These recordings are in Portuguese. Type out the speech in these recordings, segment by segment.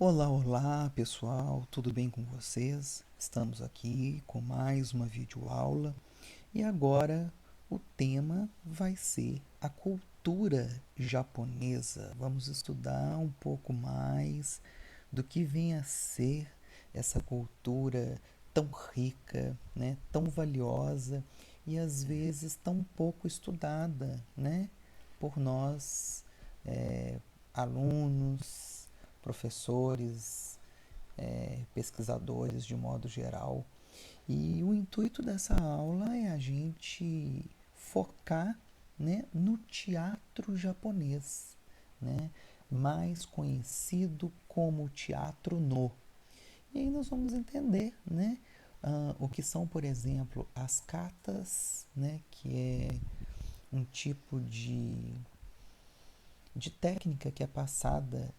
Olá, olá pessoal, tudo bem com vocês? Estamos aqui com mais uma videoaula e agora o tema vai ser a cultura japonesa. Vamos estudar um pouco mais do que vem a ser essa cultura tão rica, né, tão valiosa e às vezes tão pouco estudada, né, por nós, alunos, professores, pesquisadores de modo geral. E o intuito dessa aula é a gente focar, né, no teatro japonês, né, mais conhecido como teatro no. E aí nós vamos entender, né, o que são, por exemplo, as katas, né, que é um tipo de técnica que é passada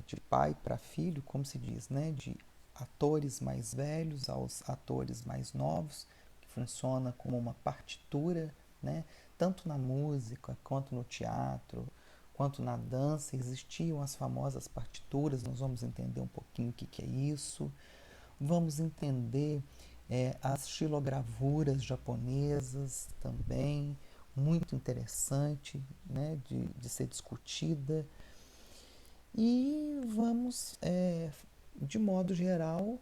de pai para filho, como se diz, né, de atores mais velhos aos atores mais novos, que funciona como uma partitura, né, tanto na música quanto no teatro, quanto na dança existiam as famosas partituras. Nós vamos entender um pouquinho o que é isso. Vamos entender as xilogravuras japonesas também, muito interessante, né, de ser discutida. E vamos, de modo geral,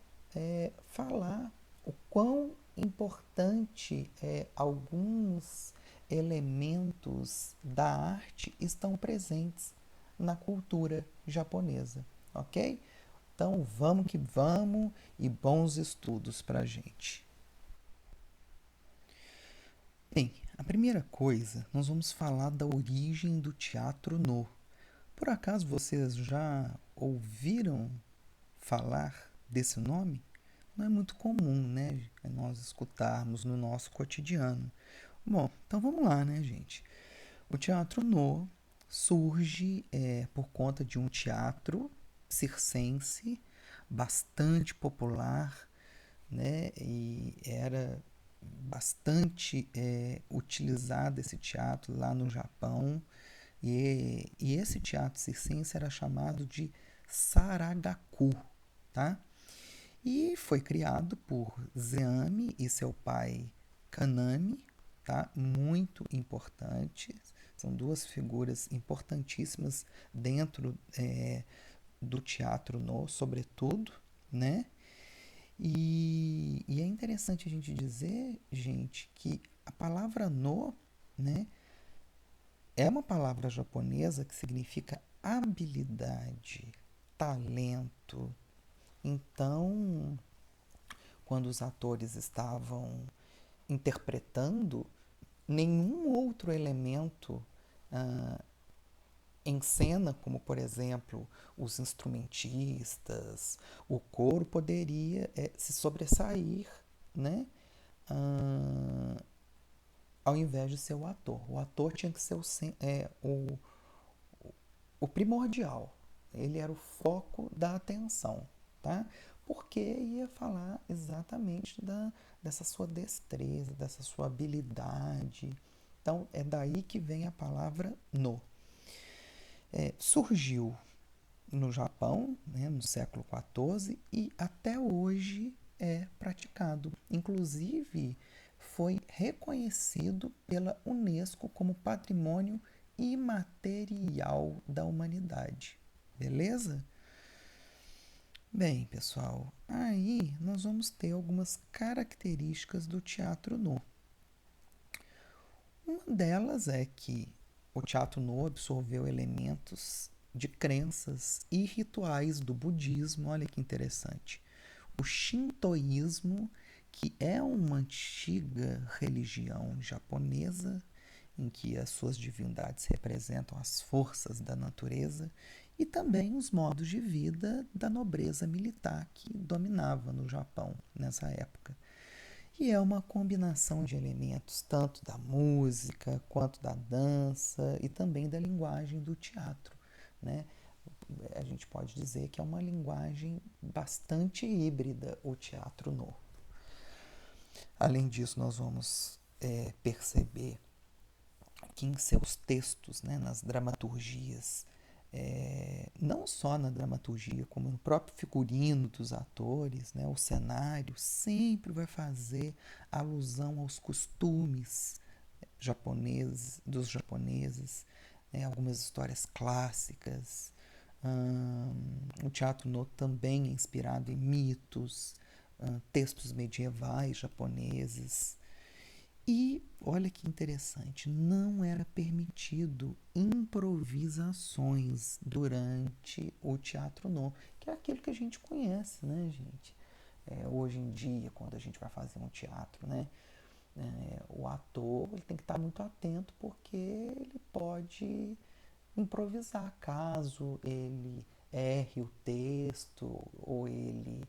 falar o quão importante alguns elementos da arte estão presentes na cultura japonesa, ok? Então vamos que vamos e bons estudos para a gente. Bem, a primeira coisa, nós vamos falar da origem do teatro no. Por acaso vocês já ouviram falar desse nome? Não é muito comum, né? Nós escutarmos no nosso cotidiano. Bom, então vamos lá, né, gente? O teatro no surge por conta de um teatro circense bastante popular, né? E era bastante utilizado esse teatro lá no Japão. E esse teatro circense era chamado de Saragaku, tá? E foi criado por Zeami e seu pai Kanami, tá? Muito importantes. São duas figuras importantíssimas dentro do teatro no, sobretudo, né? E é interessante a gente dizer, gente, que a palavra no, né, é uma palavra japonesa que significa habilidade, talento. Então, quando os atores estavam interpretando, nenhum outro elemento ah, em cena, como por exemplo os instrumentistas, o coro poderia se sobressair, né? Ah, ao invés de ser o ator. O ator tinha que ser o primordial. Ele era o foco da atenção, tá? Porque ia falar exatamente dessa sua destreza, dessa sua habilidade. Então, é daí que vem a palavra no. Surgiu no Japão, né, no século XIV, e até hoje é praticado. Inclusive, foi reconhecido pela Unesco como Patrimônio Imaterial da Humanidade. Beleza? Bem, pessoal, aí nós vamos ter algumas características do teatro no. Uma delas é que o teatro no absorveu elementos de crenças e rituais do budismo. Olha que interessante. O shintoísmo, que é uma antiga religião japonesa, em que as suas divindades representam as forças da natureza, e também os modos de vida da nobreza militar que dominava no Japão nessa época. E é uma combinação de elementos tanto da música quanto da dança e também da linguagem do teatro, né? A gente pode dizer que é uma linguagem bastante híbrida o teatro no. Além disso, nós vamos perceber que em seus textos, né, nas dramaturgias, não só na dramaturgia, como no próprio figurino dos atores, né? O cenário sempre vai fazer alusão aos costumes dos japoneses, né? Algumas histórias clássicas. O teatro no também é inspirado em mitos, textos medievais japoneses. E olha que interessante, não era permitido improvisações durante o teatro no, que é aquilo que a gente conhece, né, gente? Hoje em dia, quando a gente vai fazer um teatro, né, o ator ele tem que estar muito atento porque ele pode improvisar caso ele erre o texto ou ele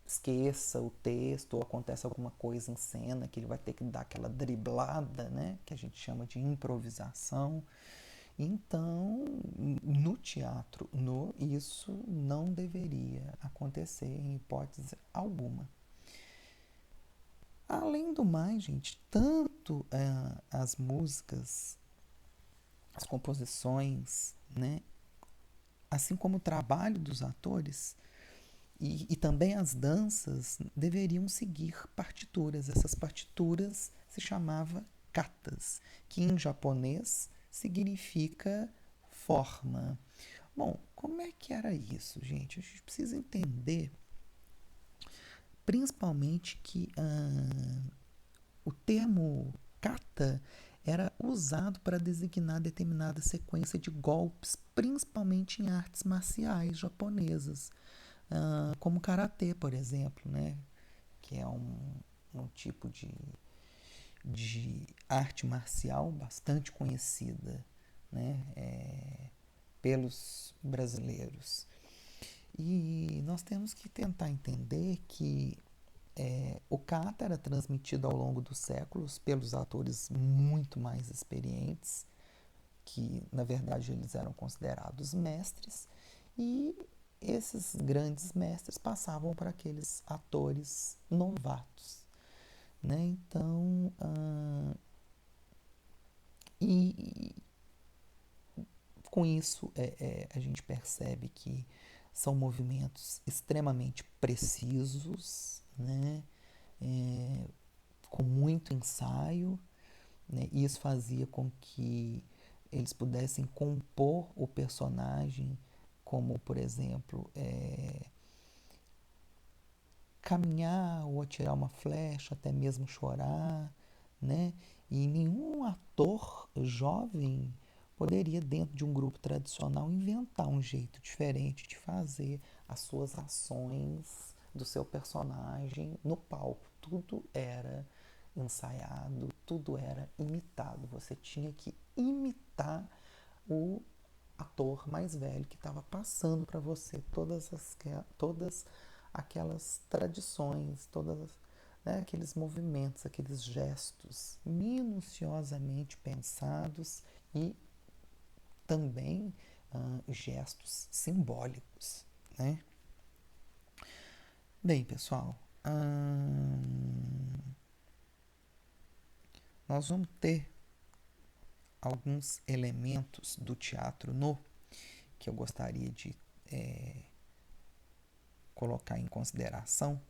esqueça o texto ou acontece alguma coisa em cena que ele vai ter que dar aquela driblada, né, que a gente chama de improvisação. Então, no teatro, isso não deveria acontecer em hipótese alguma. Além do mais, gente, tanto as músicas, as composições, né, assim como o trabalho dos atores, e também as danças deveriam seguir partituras. Essas partituras se chamavam katas, que em japonês significa forma. Bom, como é que era isso, gente? A gente precisa entender, principalmente, que o termo kata era usado para designar determinada sequência de golpes, principalmente em artes marciais japonesas, como karatê, por exemplo, né? Que é um tipo de arte marcial bastante conhecida, né? Pelos brasileiros. E nós temos que tentar entender que o kata era transmitido ao longo dos séculos pelos atores muito mais experientes, que na verdade eles eram considerados mestres, e esses grandes mestres passavam para aqueles atores novatos, né? Então, e com isso a gente percebe que são movimentos extremamente precisos, né? É, com muito ensaio, né? E isso fazia com que eles pudessem compor o personagem, como, por exemplo, caminhar ou atirar uma flecha, até mesmo chorar, né? E nenhum ator jovem poderia, dentro de um grupo tradicional, inventar um jeito diferente de fazer as suas ações do seu personagem no palco. Tudo era ensaiado, tudo era imitado. Você tinha que imitar o ator mais velho que estava passando para você todas aquelas tradições, né, aqueles movimentos, aqueles gestos minuciosamente pensados e também gestos simbólicos, né? Bem, pessoal, nós vamos ter alguns elementos do teatro no que eu gostaria de colocar em consideração.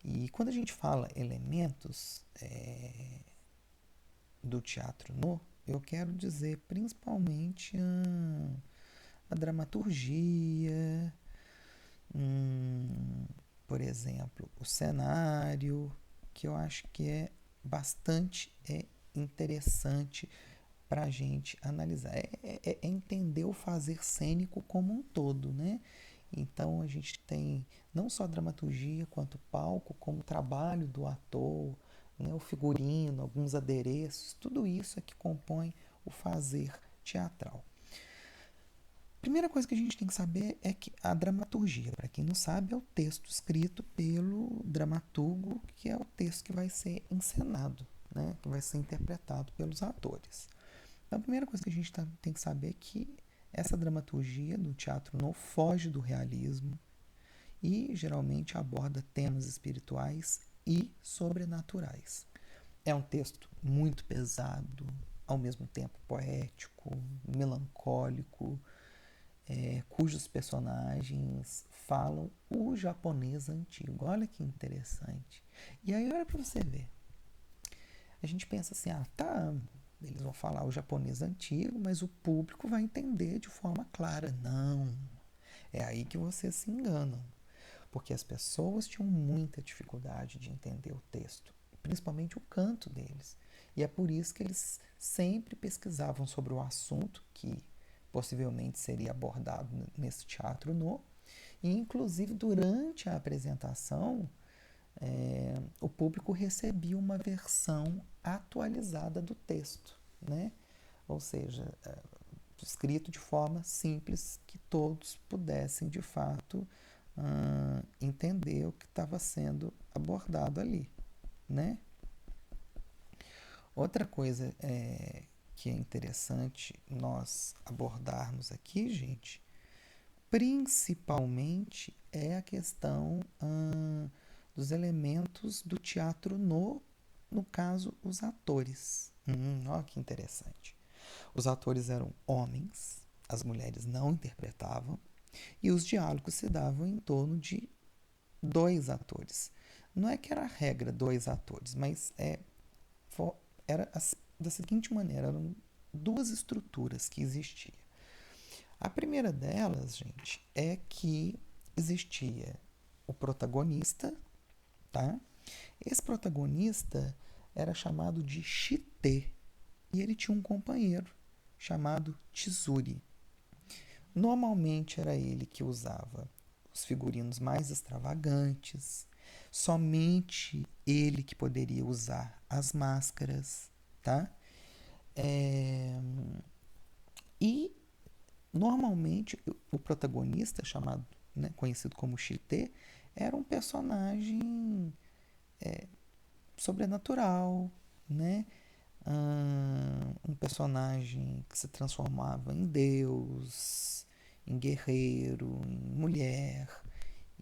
E quando a gente fala elementos do teatro no, eu quero dizer principalmente a dramaturgia, por exemplo, o cenário, que eu acho que é bastante interessante para a gente analisar. É entender o fazer cênico como um todo, né? Então a gente tem não só a dramaturgia quanto o palco, como o trabalho do ator, né? O figurino, alguns adereços, tudo isso é que compõe o fazer teatral. Primeira coisa que a gente tem que saber é que a dramaturgia, para quem não sabe, é o texto escrito pelo dramaturgo, que é o texto que vai ser encenado, né? Que vai ser interpretado pelos atores. Então, a primeira coisa que a gente tem que saber é que essa dramaturgia do teatro não foge do realismo e geralmente aborda temas espirituais e sobrenaturais. É um texto muito pesado, ao mesmo tempo poético, melancólico, cujos personagens falam o japonês antigo. Olha que interessante. E aí, olha para você ver. A gente pensa assim, tá, eles vão falar o japonês antigo, mas o público vai entender de forma clara. Não, é aí que vocês se enganam. Porque as pessoas tinham muita dificuldade de entender o texto, principalmente o canto deles. E é por isso que eles sempre pesquisavam sobre o assunto que possivelmente seria abordado nesse teatro no, e inclusive durante a apresentação o público recebia uma versão atualizada do texto, né? Ou seja, escrito de forma simples que todos pudessem de fato entender o que estava sendo abordado ali, né? Outra coisa que é interessante nós abordarmos aqui, gente, principalmente é a questão dos elementos do teatro no caso, os atores. Olha que interessante. Os atores eram homens, as mulheres não interpretavam, e os diálogos se davam em torno de dois atores. Não é que era a regra dois atores, mas era da seguinte maneira, eram duas estruturas que existiam. A primeira delas, gente, é que existia o protagonista, tá? Esse protagonista era chamado de Shite e ele tinha um companheiro chamado Tsuri. Normalmente era ele que usava os figurinos mais extravagantes, somente ele que poderia usar as máscaras, tá? E normalmente o protagonista, chamado, né, conhecido como Chite, era um personagem sobrenatural, né? Um personagem que se transformava em deus, em guerreiro, em mulher,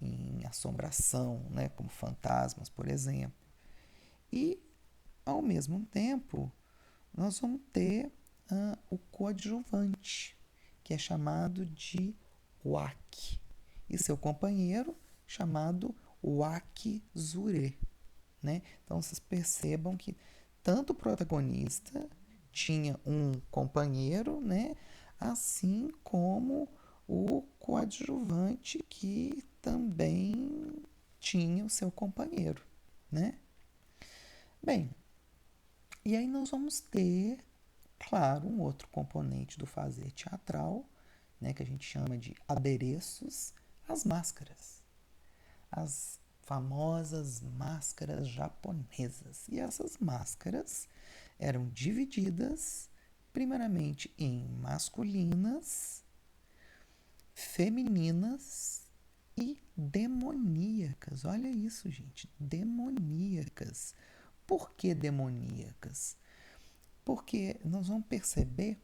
em assombração, né? Como fantasmas, por exemplo. E, ao mesmo tempo, nós vamos ter o coadjuvante, que é chamado de Waki, e seu companheiro chamado Wakizure. Né? Então vocês percebam que tanto o protagonista tinha um companheiro, né? Assim como o coadjuvante que também tinha o seu companheiro, né? Bem, e aí nós vamos ter, claro, um outro componente do fazer teatral, né, que a gente chama de adereços, as máscaras. As famosas máscaras japonesas. E essas máscaras eram divididas primeiramente em masculinas, femininas e demoníacas. Olha isso, gente, demoníacas. Por que demoníacas? Porque nós vamos perceber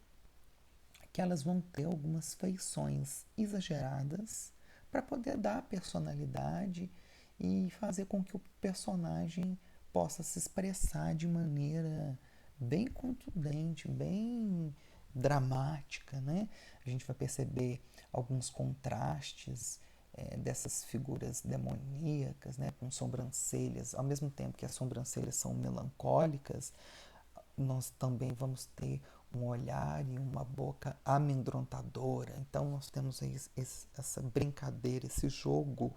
que elas vão ter algumas feições exageradas para poder dar personalidade e fazer com que o personagem possa se expressar de maneira bem contundente, bem dramática, né? A gente vai perceber alguns contrastes dessas figuras demoníacas, né, com sobrancelhas, ao mesmo tempo que as sobrancelhas são melancólicas, nós também vamos ter um olhar e uma boca amedrontadora. Então nós temos essa brincadeira, esse jogo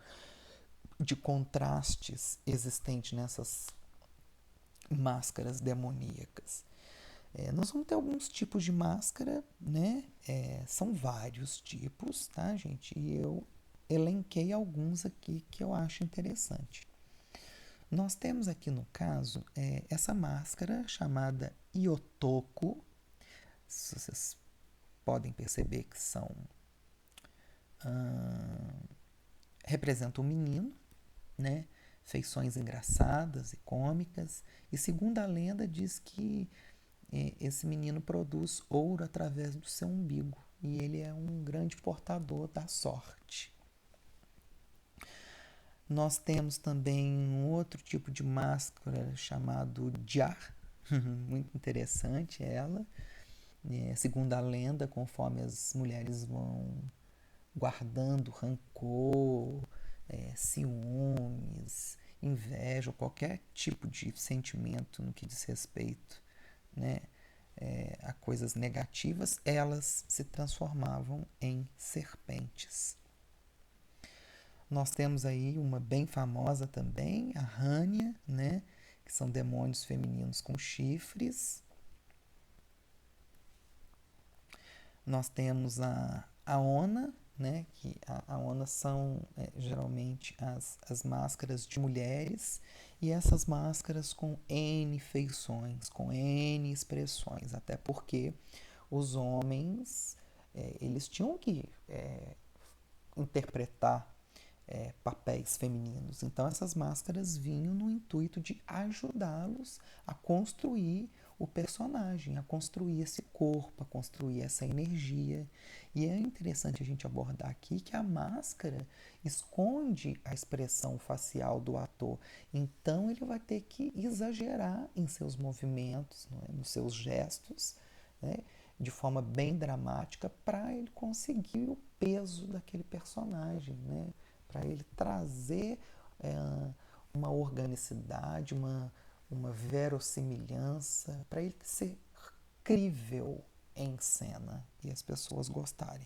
de contrastes existente nessas máscaras demoníacas. Nós vamos ter alguns tipos de máscara, né? São vários tipos, tá, gente? E eu elenquei alguns aqui que eu acho interessante. Nós temos aqui no caso essa máscara chamada Iotoko. Vocês podem perceber que são representa um menino, né? Feições engraçadas e cômicas. E segundo a lenda diz que esse menino produz ouro através do seu umbigo e ele é um grande portador da sorte. Nós temos também um outro tipo de máscara chamado jar, Muito interessante ela. Segundo a lenda, conforme as mulheres vão guardando rancor, ciúmes, inveja, ou qualquer tipo de sentimento no que diz respeito, né, a coisas negativas, elas se transformavam em serpentes. Nós temos aí uma bem famosa também, a Rania, né, que são demônios femininos com chifres. Nós temos a Ona, né, que a Ona são geralmente as máscaras de mulheres, e essas máscaras com N feições, com N expressões, até porque os homens eles tinham que interpretar papéis femininos. Então essas máscaras vinham no intuito de ajudá-los a construir o personagem, a construir esse corpo, a construir essa energia. E é interessante a gente abordar aqui que a máscara esconde a expressão facial do ator. Então ele vai ter que exagerar em seus movimentos, não é? Nos seus gestos, né? De forma bem dramática para ele conseguir o peso daquele personagem, né? Para ele trazer é, uma organicidade, uma verossimilhança, para ele ser crível em cena e as pessoas gostarem.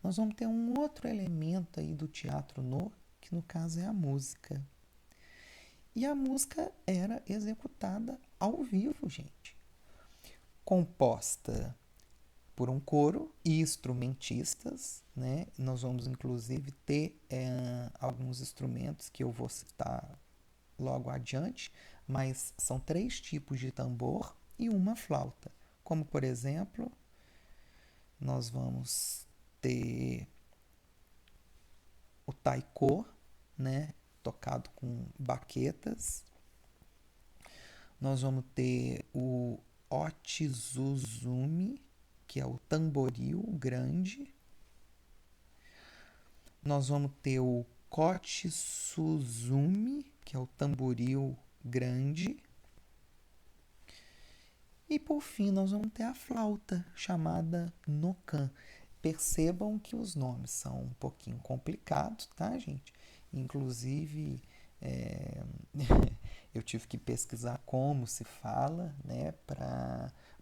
Nós vamos ter um outro elemento aí do teatro no, que no caso é a música. E a música era executada ao vivo, gente. Composta por um coro e instrumentistas, né? Nós vamos inclusive ter alguns instrumentos que eu vou citar logo adiante, mas são 3 tipos de tambor e uma flauta. Como por exemplo, nós vamos ter o taiko, né? Tocado com baquetas. Nós vamos ter o otsuzumi, que é o tamboril grande. Nós vamos ter o kotsuzumi, que é o tamboril grande. E por fim, nós vamos ter a flauta, chamada nokan. Percebam que os nomes são um pouquinho complicados, tá, gente? Inclusive, é, eu tive que pesquisar como se fala, né?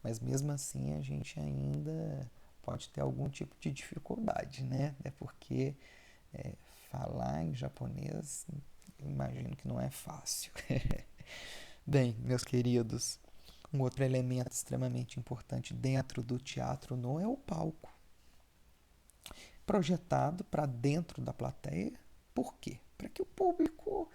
Mas mesmo assim a gente ainda pode ter algum tipo de dificuldade, né? É porque é, falar em japonês, eu imagino que não é fácil. Bem, meus queridos, um outro elemento extremamente importante dentro do teatro no é o palco, projetado para dentro da plateia. Por quê? Para que o público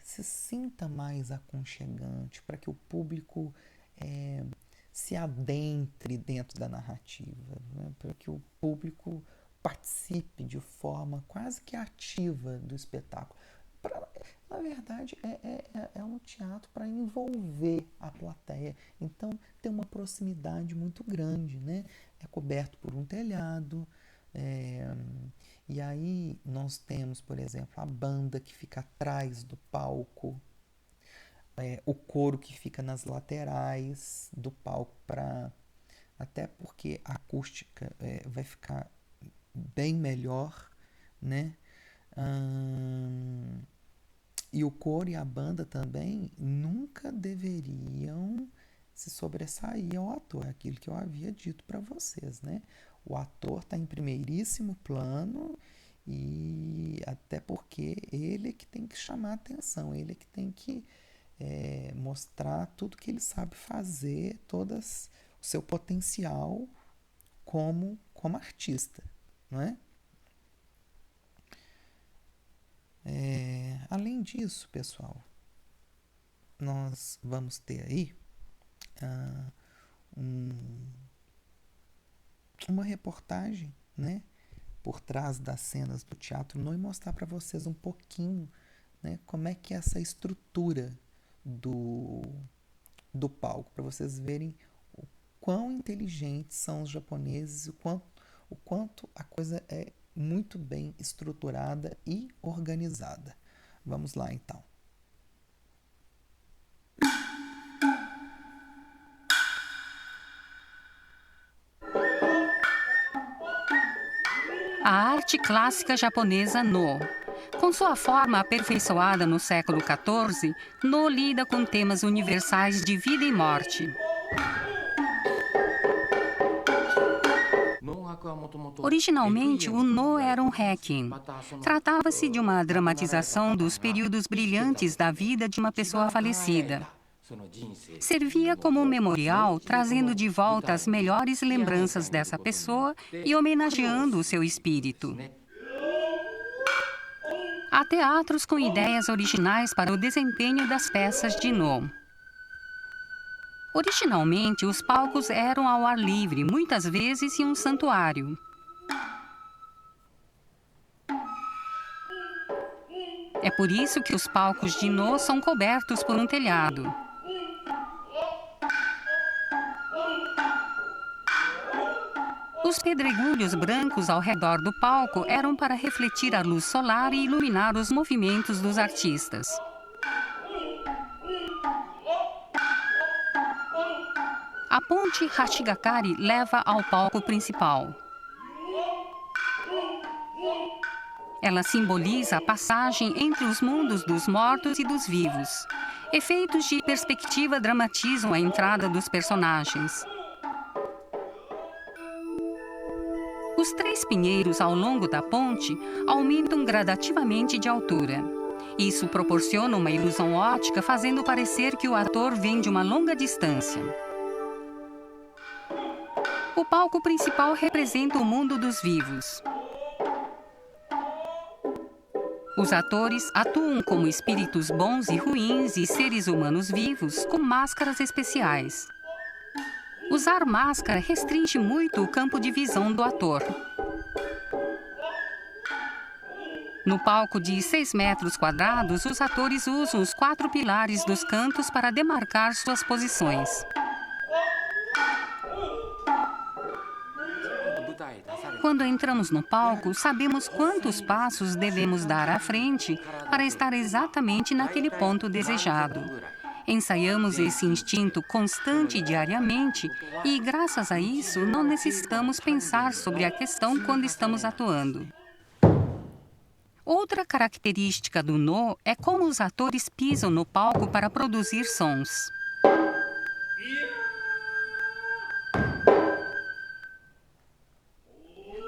se sinta mais aconchegante, para que o público é, se adentre dentro da narrativa, né? Para que o público participe de forma quase que ativa do espetáculo. Pra, na verdade, é um teatro para envolver a plateia. Então, tem uma proximidade muito grande, né? É coberto por um telhado. É, e aí nós temos, por exemplo, a banda que fica atrás do palco, o coro que fica nas laterais do palco, até porque a acústica vai ficar bem melhor, né? Hum, e o coro e a banda também nunca deveriam se sobressair ao ator, aquilo que eu havia dito para vocês, né? O ator está em primeiríssimo plano e até porque ele é que tem que chamar a atenção, ele é que tem que mostrar tudo que ele sabe fazer, todas o seu potencial como artista, não é? Além disso, pessoal, nós vamos ter aí ah, um, uma reportagem, né, por trás das cenas do teatro, não, e mostrar para vocês um pouquinho, né, como é que é essa estrutura do, do palco, para vocês verem o quão inteligentes são os japoneses, o quanto a coisa é muito bem estruturada e organizada. Vamos lá então. a arte clássica japonesa No. Com sua forma aperfeiçoada no século XIV, No lida com temas universais de vida e morte. Originalmente, o No era um requiem. Tratava-se de uma dramatização dos períodos brilhantes da vida de uma pessoa falecida. Servia como um memorial, trazendo de volta as melhores lembranças dessa pessoa e homenageando o seu espírito. Há teatros com ideias originais para o desempenho das peças de No. Originalmente, os palcos eram ao ar livre, muitas vezes em um santuário. É por isso que os palcos de No são cobertos por um telhado. Os pedregulhos brancos ao redor do palco eram para refletir a luz solar e iluminar os movimentos dos artistas. A ponte Hashigakari leva ao palco principal. Ela simboliza a passagem entre os mundos dos mortos e dos vivos. Efeitos de perspectiva dramatizam a entrada dos personagens. Os 3 pinheiros ao longo da ponte aumentam gradativamente de altura. Isso proporciona uma ilusão óptica, fazendo parecer que o ator vem de uma longa distância. O palco principal representa o mundo dos vivos. Os atores atuam como espíritos bons e ruins e seres humanos vivos com máscaras especiais. Usar máscara restringe muito o campo de visão do ator. No palco de 6 metros quadrados, os atores usam os 4 pilares dos cantos para demarcar suas posições. Quando entramos no palco, sabemos quantos passos devemos dar à frente para estar exatamente naquele ponto desejado. Ensaiamos esse instinto constante diariamente e, graças a isso, não necessitamos pensar sobre a questão quando estamos atuando. Outra característica do No é como os atores pisam no palco para produzir sons.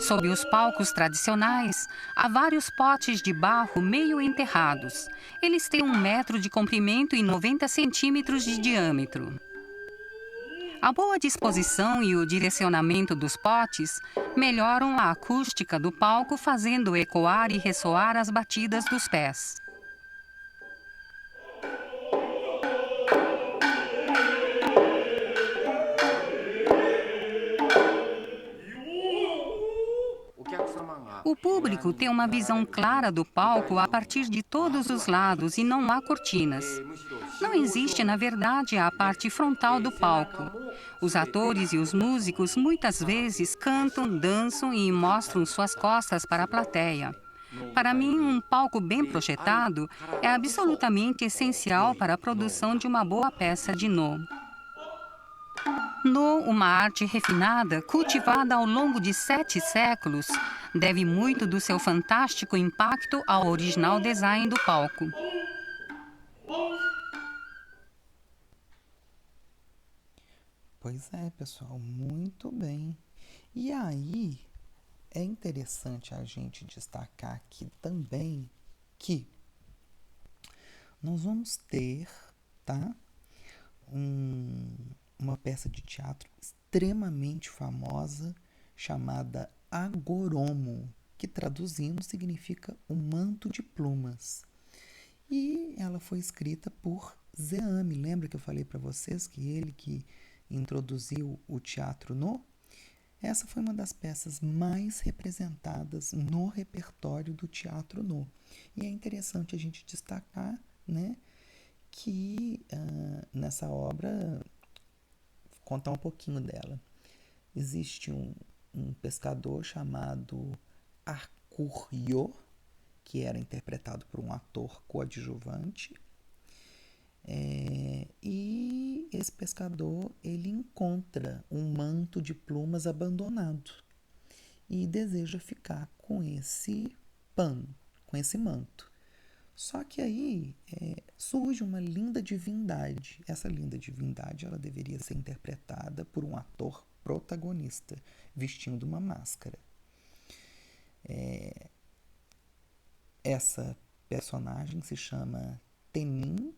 Sob os palcos tradicionais, há vários potes de barro meio enterrados. Eles têm 1 metro de comprimento e 90 centímetros de diâmetro. A boa disposição e o direcionamento dos potes melhoram a acústica do palco, fazendo ecoar e ressoar as batidas dos pés. O público tem uma visão clara do palco a partir de todos os lados e não há cortinas. Não existe, na verdade, a parte frontal do palco. Os atores e os músicos muitas vezes cantam, dançam e mostram suas costas para a plateia. Para mim, um palco bem projetado é absolutamente essencial para a produção de uma boa peça de No. No, uma arte refinada, cultivada ao longo de 7 séculos, deve muito do seu fantástico impacto ao original design do palco. Pois é, pessoal, muito bem. E aí, é interessante a gente destacar aqui também que nós vamos ter, tá, uma peça de teatro extremamente famosa chamada Agoromo, que traduzindo significa o manto de plumas. E ela foi escrita por Zeame. Lembra que eu falei para vocês que ele que introduziu o teatro No? Essa foi uma das peças mais representadas no repertório do teatro No. E é interessante a gente destacar, né, que nessa obra, contar um pouquinho dela. Existe um pescador chamado Arcuryo, que era interpretado por um ator coadjuvante, e esse pescador ele encontra um manto de plumas abandonado. e deseja ficar com esse pano, com esse manto. Só que aí surge uma linda divindade. Essa linda divindade ela deveria ser interpretada por um ator protagonista, vestindo uma máscara. Essa personagem se chama Temin,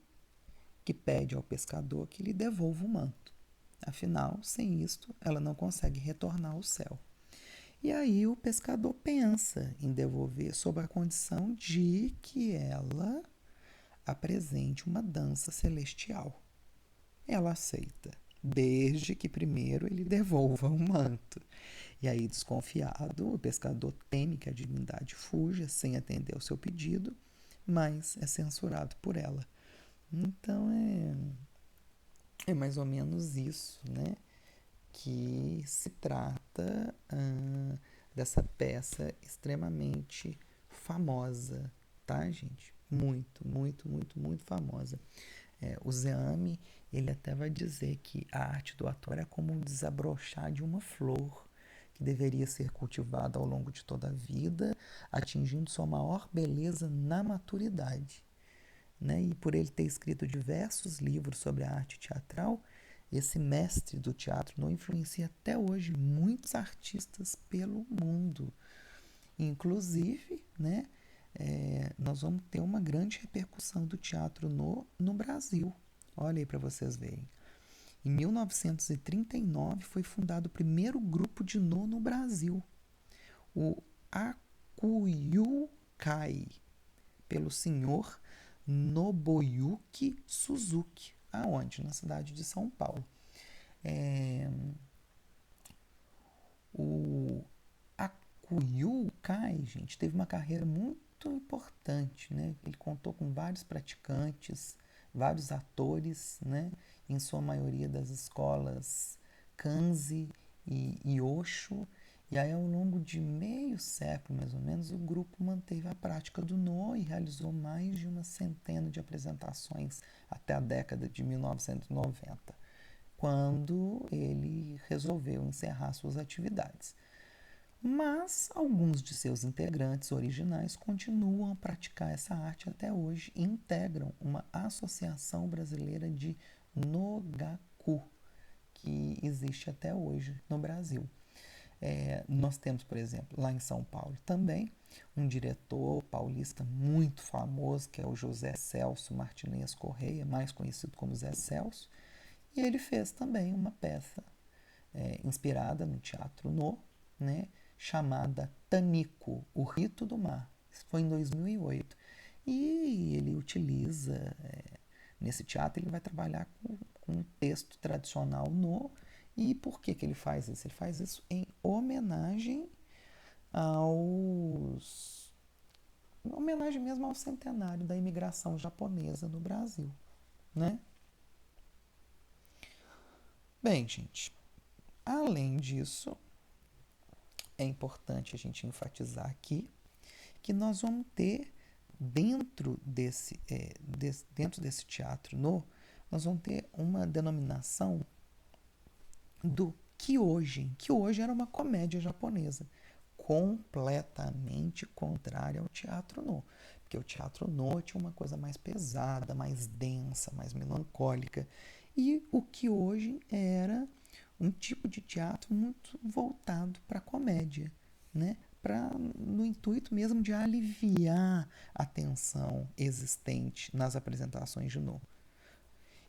que pede ao pescador que lhe devolva o manto. Afinal, sem isto, ela não consegue retornar ao céu. E aí o pescador pensa em devolver sob a condição de que ela apresente uma dança celestial. Ela aceita, desde que primeiro ele devolva o manto. E aí, desconfiado, o pescador teme que a divindade fuja sem atender ao seu pedido, mas é censurado por ela. Então é mais ou menos isso, né? Que se trata dessa peça extremamente famosa, tá, gente? Muito, muito, muito, muito famosa. O Zeame, ele até vai dizer que a arte do ator é como um desabrochar de uma flor que deveria ser cultivada ao longo de toda a vida, atingindo sua maior beleza na maturidade. Né? E por ele ter escrito diversos livros sobre a arte teatral, esse mestre do teatro não influencia até hoje muitos artistas pelo mundo. Inclusive, né, nós vamos ter uma grande repercussão do teatro no Brasil. Olha aí para vocês verem. Em 1939 foi fundado o primeiro grupo de no Brasil, o Akuyukai, pelo senhor Nobuyuki Suzuki. Aonde? Na cidade de São Paulo. O Akuyukai, gente, teve uma carreira muito importante, né? Ele contou com vários praticantes, vários atores, né? Em sua maioria das escolas Kanzi e Osho. E aí, ao longo de meio século, mais ou menos, o grupo manteve a prática do no e realizou mais de uma centena de apresentações até a década de 1990, quando ele resolveu encerrar suas atividades. Mas alguns de seus integrantes originais continuam a praticar essa arte até hoje e integram uma associação brasileira de Nogaku, que existe até hoje no Brasil. Nós temos, por exemplo, lá em São Paulo também, um diretor paulista muito famoso, que é o José Celso Martinez Correia, mais conhecido como Zé Celso, e ele fez também uma peça inspirada no teatro no, né, chamada Tanico, o Rito do Mar. Isso foi em 2008. E ele utiliza, nesse teatro, ele vai trabalhar com um texto tradicional no. E por que ele faz isso? Ele faz isso em homenagem homenagem mesmo ao centenário da imigração japonesa no Brasil, né? Bem, gente, além disso, é importante a gente enfatizar aqui que nós vamos ter dentro desse teatro nós vamos ter uma denominação do Kyojin. Kyojin era uma comédia japonesa completamente contrária ao teatro no, porque o teatro no tinha uma coisa mais pesada, mais densa, mais melancólica, e o Kyojin era um tipo de teatro muito voltado para a comédia, né? No intuito mesmo de aliviar a tensão existente nas apresentações de no.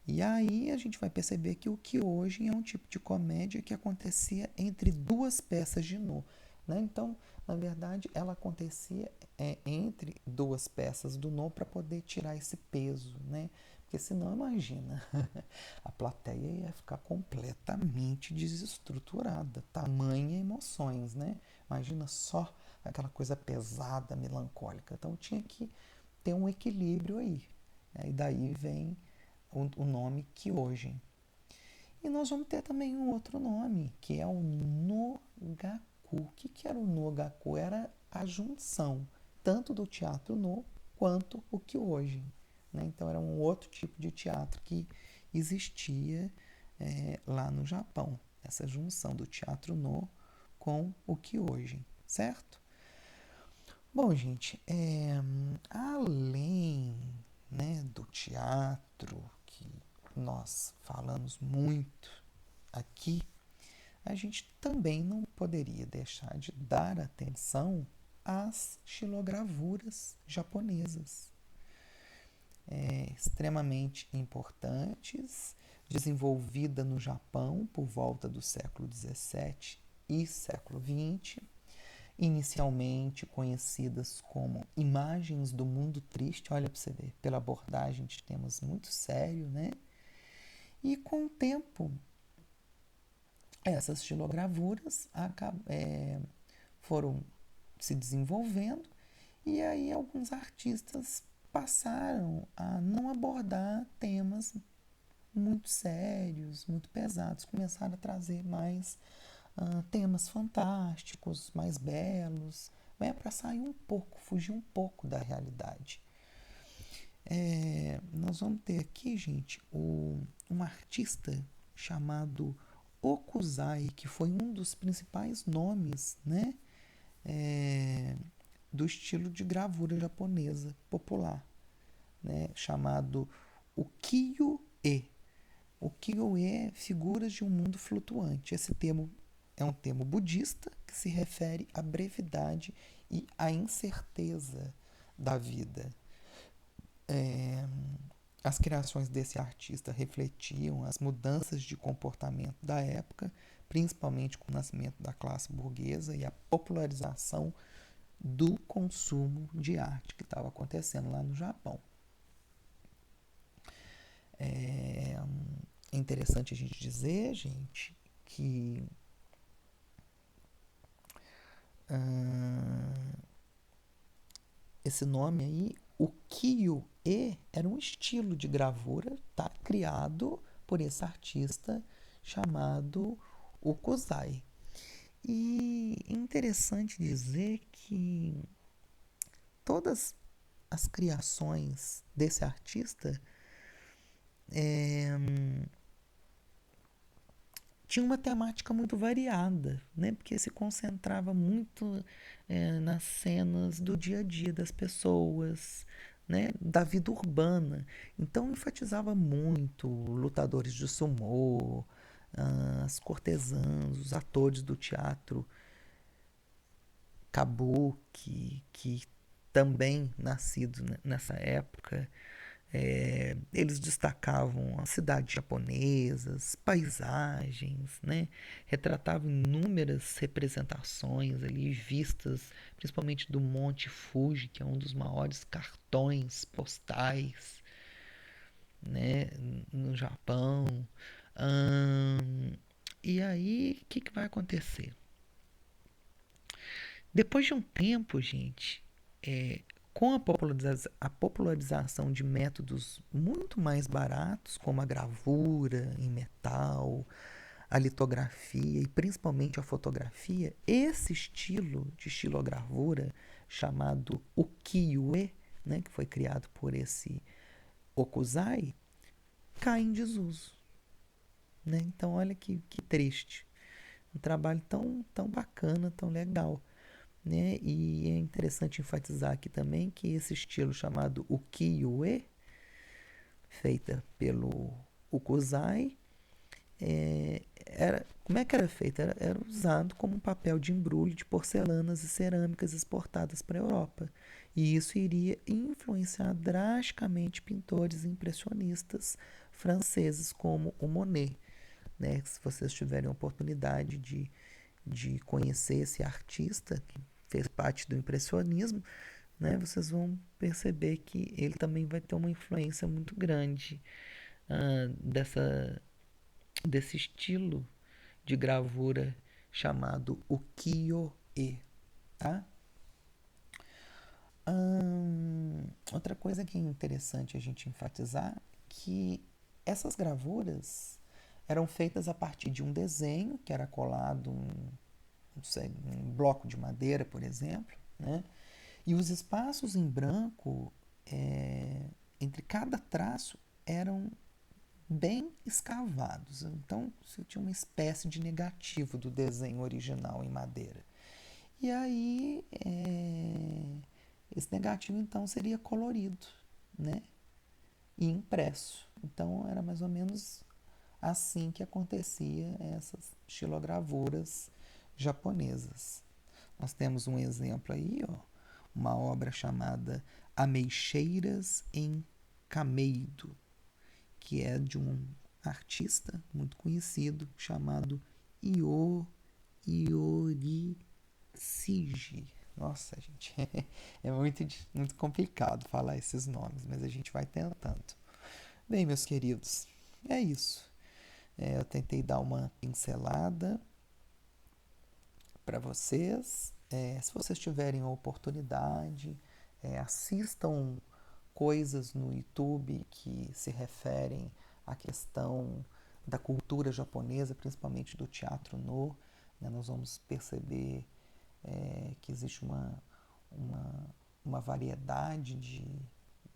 E aí a gente vai perceber que o Kyojin é um tipo de comédia que acontecia entre duas peças de no. Né? Então, na verdade, ela acontecia entre duas peças do no para poder tirar esse peso, né? Porque senão, imagina, a plateia ia ficar completamente desestruturada, tamanha emoções, né? Imagina só aquela coisa pesada, melancólica. Então tinha que ter um equilíbrio aí. E daí vem o nome Kyojin. E nós vamos ter também um outro nome, que é o Nogaku. O que era o Nogaku? Era a junção tanto do teatro no quanto o Kyojin. Né? Então era um outro tipo de teatro que existia lá no Japão. Essa junção do teatro no com o Kyojin, certo? Bom, gente, além, né, do teatro, que nós falamos muito aqui, a gente também não poderia deixar de dar atenção às xilogravuras japonesas, extremamente importantes, desenvolvida no Japão por volta do século XVII e século XX, inicialmente conhecidas como imagens do mundo triste, olha para você ver, pela abordagem de temas muito sérios, né? E com o tempo, essas xilogravuras foram se desenvolvendo e aí alguns artistas passaram a não abordar temas muito sérios, muito pesados, começaram a trazer mais temas fantásticos, mais belos, né, para sair um pouco, fugir um pouco da realidade. Nós vamos ter aqui, gente, um artista chamado Okuzai, que foi um dos principais nomes, né, do estilo de gravura japonesa popular, né, chamado ukiyo-e. Ukiyo-e é figuras de um mundo flutuante. Esse termo é um termo budista que se refere à brevidade e à incerteza da vida. As criações desse artista refletiam as mudanças de comportamento da época, principalmente com o nascimento da classe burguesa e a popularização do consumo de arte que estava acontecendo lá no Japão. É interessante a gente dizer, gente, que esse nome aí, o Ukiyo-e, era um estilo de gravura, tá, criado por esse artista chamado Okuzai. E é interessante dizer que todas as criações desse artista tinha uma temática muito variada, né? Porque se concentrava muito nas cenas do dia a dia das pessoas, né? Da vida urbana. Então enfatizava muito lutadores de sumô, as cortesãs, os atores do teatro kabuki, que também nascidos nessa época. Eles destacavam as cidades japonesas, paisagens, né? Retratavam inúmeras representações ali vistas, principalmente do Monte Fuji, que é um dos maiores cartões postais, né? No Japão. E aí, o que vai acontecer? Depois de um tempo, gente, com a popularização de métodos muito mais baratos, como a gravura em metal, a litografia e principalmente a fotografia, esse estilo de estilogravura, chamado ukiyo-e, né, que foi criado por esse Okuzai, cai em desuso. Né? Então, olha que triste. Um trabalho tão bacana, tão legal. Né? E é interessante enfatizar aqui também que esse estilo chamado ukiyo-e, feita pelo Okuzai, como é que era feito? Era usado como um papel de embrulho de porcelanas e cerâmicas exportadas para a Europa. E isso iria influenciar drasticamente pintores impressionistas franceses como o Monet. Né? Se vocês tiverem a oportunidade de conhecer esse artista que fez parte do impressionismo, né, vocês vão perceber que ele também vai ter uma influência muito grande desse estilo de gravura chamado ukiyo-e. Tá? Outra coisa que é interessante a gente enfatizar que essas gravuras eram feitas a partir de um desenho que era colado um bloco de madeira, por exemplo, né? E os espaços em branco entre cada traço eram bem escavados. Então, você tinha uma espécie de negativo do desenho original em madeira. E aí, esse negativo, então, seria colorido, né? E impresso. Então, era mais ou menos assim que acontecia essas xilogravuras japonesas. Nós temos um exemplo aí, ó, uma obra chamada Ameixeiras em Kameido, que é de um artista muito conhecido chamado Ioricige. Nossa, gente, é muito complicado falar esses nomes, mas a gente vai tentando. Bem, meus queridos, é isso. Eu tentei dar uma pincelada para vocês. Se vocês tiverem a oportunidade, assistam coisas no YouTube que se referem à questão da cultura japonesa, principalmente do teatro no. Nós vamos perceber que existe uma variedade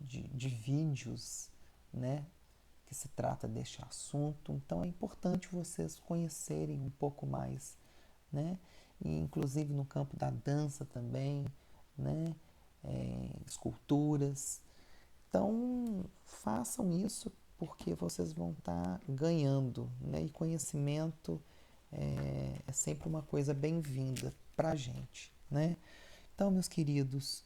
de vídeos, né, que se trata deste assunto. Então é importante vocês conhecerem um pouco mais, né? E, inclusive no campo da dança também, né? Esculturas. Então façam isso porque vocês vão estar ganhando, né? E conhecimento é sempre uma coisa bem-vinda para a gente, né? Então, meus queridos,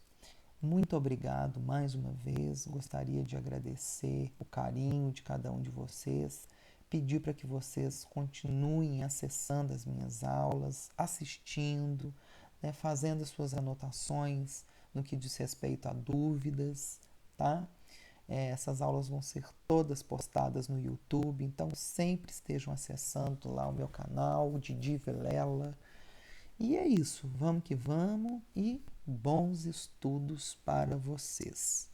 muito obrigado mais uma vez. Gostaria de agradecer o carinho de cada um de vocês, pedir para que vocês continuem acessando as minhas aulas, assistindo, né, fazendo as suas anotações no que diz respeito a dúvidas, tá? Essas aulas vão ser todas postadas no YouTube, então sempre estejam acessando lá o meu canal, o Didi Vilela. E é isso, vamos que vamos e bons estudos para vocês.